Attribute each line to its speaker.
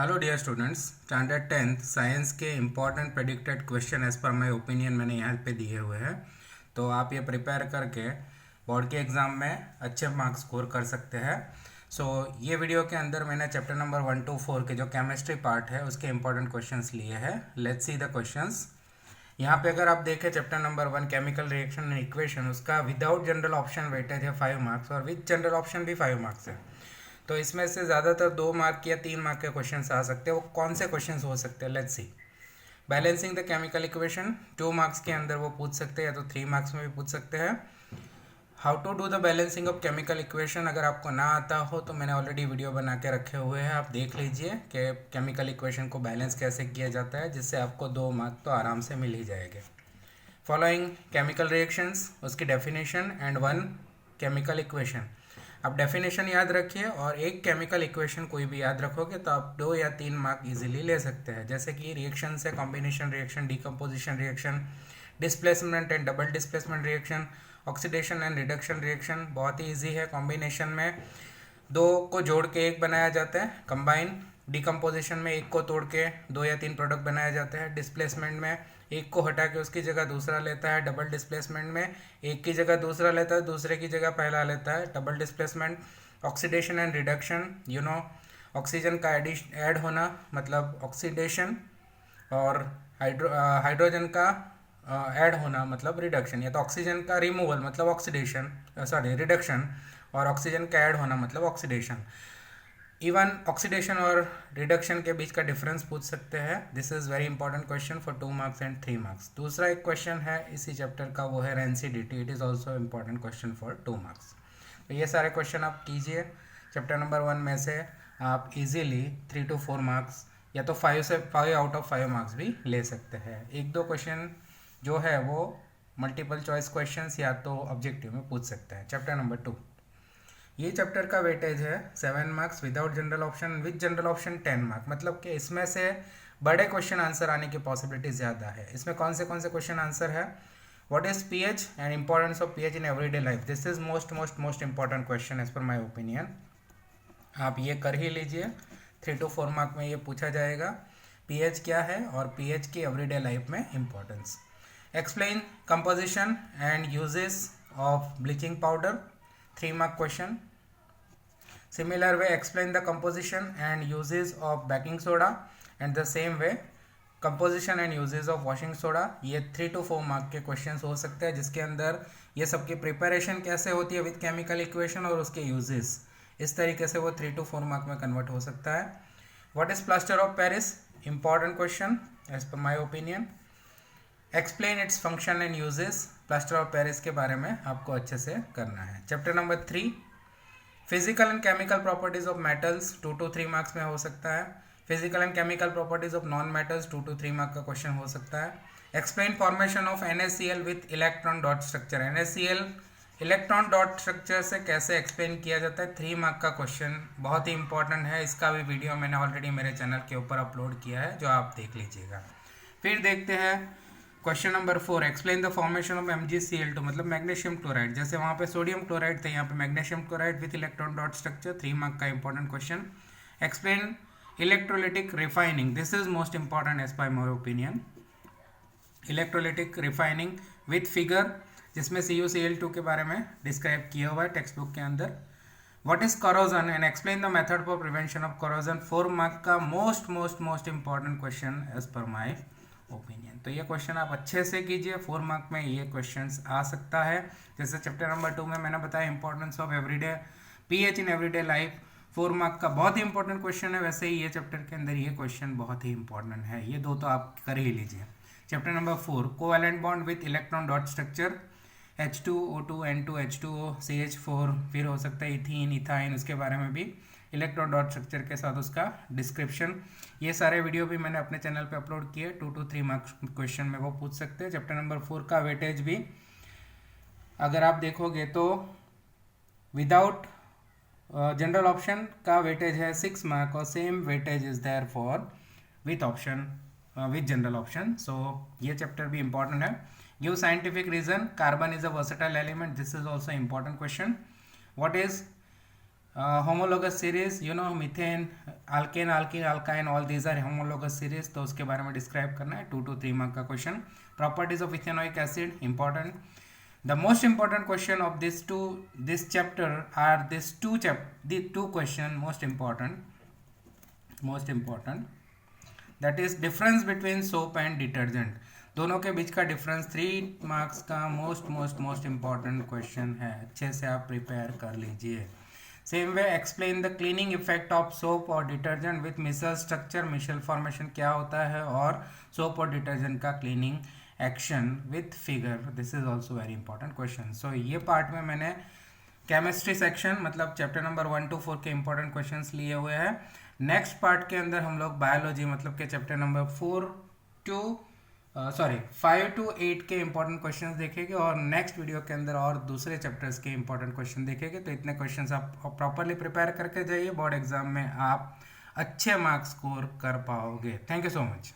Speaker 1: Hello dear students, standard 10th science के important predicted question as per my opinion मैंने यहाँ पे दिए हुए हैं। तो आप ये प्रिपेयर करके बोर्ड के एग्ज़ाम में अच्छे मार्क्स स्कोर कर सकते हैं। ये वीडियो के अंदर मैंने चैप्टर नंबर 1 to 4 के जो केमिस्ट्री पार्ट है उसके इंपॉर्टेंट क्वेश्चंस लिए हैं। Let's see the questions. यहाँ पे अगर आप देखें chapter number 1 chemical reaction and equation, उसका विदाउट जनरल ऑप्शन वेटेज है 5 मार्क्स और विद जनरल ऑप्शन भी 5 मार्क्स है। तो इसमें से ज़्यादातर 2 मार्क या 3 मार्क के क्वेश्चंस आ सकते हैं। वो कौन से क्वेश्चंस हो सकते हैं, let's see. Balancing the chemical equation 2 marks के अंदर वो पूछ सकते हैं या तो 3 मार्क्स में भी पूछ सकते हैं। How to do the balancing of chemical equation, अगर आपको ना आता हो तो मैंने ऑलरेडी वीडियो बना के रखे हुए हैं, आप देख लीजिए कि केमिकल इक्वेशन को बैलेंस कैसे किया जाता है, जिससे आपको 2 मार्क तो आराम से मिल ही जाएंगे। फॉलोइंग केमिकल रिएक्शंस, उसकी डेफिनेशन एंड 1 केमिकल इक्वेशन। आप डेफिनेशन याद रखिए और एक केमिकल इक्वेशन कोई भी याद रखोगे तो आप 2 या 3 मार्क इजीली ले सकते हैं। जैसे कि रिएक्शन से combination reaction, decomposition reaction, displacement and double displacement reaction, oxidation and reduction reaction बहुत ही ईजी है। कॉम्बिनेशन में 2 को जोड़ के 1 बनाया जाता है, कंबाइन। डिकम्पोजिशन में 1 को तोड़ के 2 या 3 प्रोडक्ट बनाए जाते हैं। डिस्प्लेसमेंट में 1 को हटा के उसकी जगह दूसरा लेता है। डबल डिस्प्लेसमेंट में 1 की जगह दूसरा लेता है, दूसरे की जगह पहला लेता है, double displacement. Oxidation and reduction, oxygen का ऐड होना मतलब ऑक्सीडेशन, और हाइड्रोजन का ऐड होना मतलब रिडक्शन, या तो ऑक्सीजन का रिमूवल मतलब ऑक्सीडेशन, रिडक्शन, और ऑक्सीजन का ऐड होना मतलब ऑक्सीडेशन। इवन ऑक्सीडेशन और रिडक्शन के बीच का डिफरेंस पूछ सकते हैं। This is very important question for 2 marks and 3 marks. दूसरा एक क्वेश्चन है इसी चैप्टर का, वो है rancidity. It is also important question for 2 marks. तो ये सारे क्वेश्चन आप कीजिए। चैप्टर नंबर 1 में से आप इजीली 3 to 4 मार्क्स या तो 5 आउट ऑफ 5 मार्क्स भी ले सकते हैं। 1-2 क्वेश्चन जो है वो मल्टीपल चॉइस क्वेश्चन या तो ऑब्जेक्टिव में पूछ सकते हैं। चैप्टर नंबर 2, ये चैप्टर का वेटेज है 7 marks without general option, with general option 10 mark. मतलब कि इसमें से बड़े क्वेश्चन आंसर आने की पॉसिबिलिटी ज़्यादा है। इसमें कौन से क्वेश्चन आंसर है? What is pH and importance of pH in everyday life. This is most important question as per my opinion. आप ये कर ही लीजिए। 3 to 4 मार्क में ये पूछा जाएगा, पीएच क्या है और पीएच की एवरीडे लाइफ में importance. Explain composition and uses of bleaching powder, 3 mark question. Similar way, explain the composition and uses of baking soda, and the same way composition and uses of washing soda. ये 3 to 4 mark के questions हो सकते हैं, जिसके अंदर ये सबकी preparation कैसे होती है विद केमिकल इक्वेशन और उसके यूजेस, इस तरीके से वो 3 to 4 मार्क में कन्वर्ट हो सकता है। What is plaster of Paris, important question as per my opinion. Explain its function and uses, plaster of Paris के बारे में आपको अच्छे से करना है। Chapter number 3, physical and chemical properties of metals, 2 to 3 marks में हो सकता है। Physical and chemical properties of non metals, 2 to 3 mark का क्वेश्चन हो सकता है। Explain formation of NaCl with electron dot structure, NaCl electron dot structure से कैसे एक्सप्लेन किया जाता है, 3 मार्क का क्वेश्चन बहुत ही इंपॉर्टेंट है। इसका भी वीडियो मैंने ऑलरेडी मेरे चैनल के ऊपर अपलोड किया है, जो आप देख लीजिएगा। फिर देखते हैं question number 4, explain the formation of MgCl2 मतलब मैग्नीशियम क्लोराइड। जैसे वहाँ पे सोडियम क्लोराइड थे, यहाँ पे magnesium chloride with electron dot structure, 3 mark का important question. Explain electrolytic refining, this is most important as by my opinion. Electrolytic refining with figure, जिसमें CuCl2 के बारे में डिस्क्राइब किया हुआ है टेक्स्ट बुक के अंदर। What is corrosion and explain the method for prevention of corrosion, 4 mark का most important question as per my opinion. तो ये क्वेश्चन आप अच्छे से कीजिए, 4 मार्क में ये क्वेश्चंस आ सकता है। जैसे चैप्टर नंबर 2 में मैंने बताया importance of everyday pH in everyday life, 4 mark का बहुत ही इंपॉर्टेंट क्वेश्चन है। वैसे ही ये चैप्टर के अंदर ये क्वेश्चन बहुत ही इंपॉर्टेंट है। ये 2 तो आप कर ही लीजिए। Chapter number 4, covalent bond with electron dot structure, H2O2 N2 H2O CH4, फिर हो सकता है इथीन इथाइन, उसके बारे में भी इलेक्ट्रॉन डॉट स्ट्रक्चर के साथ उसका डिस्क्रिप्शन। ये सारे वीडियो भी मैंने अपने चैनल पे अपलोड किए, 2 to 3 मार्क्स क्वेश्चन में वो पूछ सकते हैं। चैप्टर नंबर 4 का वेटेज भी अगर आप देखोगे तो विदाउट जनरल ऑप्शन का वेटेज है 6 मार्क, और same weightage is there for with option with general option. So ये चैप्टर भी इंपॉर्टेंट है। Give scientific reason, carbon is a versatile element, this is also important question. What is homologous series, you know methane, alkane, alkene, alkyne, all these are homologous series, तो उसके बारे में describe करना है, 2 to 3 mark का question. Properties of ethanoic acid important. The most important question of this chapter are the two question most important, that is difference between soap and detergent. दोनों के बीच का डिफरेंस 3 मार्क्स का most important question है. अच्छे से आप prepare कर लीजिए. Same way explain the cleaning effect of soap और detergent with micelle structure. Micelle formation क्या होता है और सोप और डिटर्जेंट का cleaning action with figure. This is also very important question. So ये पार्ट में मैंने केमिस्ट्री सेक्शन मतलब चैप्टर नंबर 1 to 4 के इंपॉर्टेंट क्वेश्चंस लिए हुए हैं. नेक्स्ट पार्ट के अंदर हम लोग बायोलॉजी मतलब के चैप्टर नंबर 5 to 8 के इंपॉर्टेंट क्वेश्चंस देखेंगे और नेक्स्ट वीडियो के अंदर और दूसरे चैप्टर्स के इंपॉर्टेंट क्वेश्चन देखेंगे. तो इतने क्वेश्चंस आप प्रॉपरली प्रिपेयर करके जाइए, बोर्ड एग्जाम में आप अच्छे मार्क्स स्कोर कर पाओगे. Thank you so much.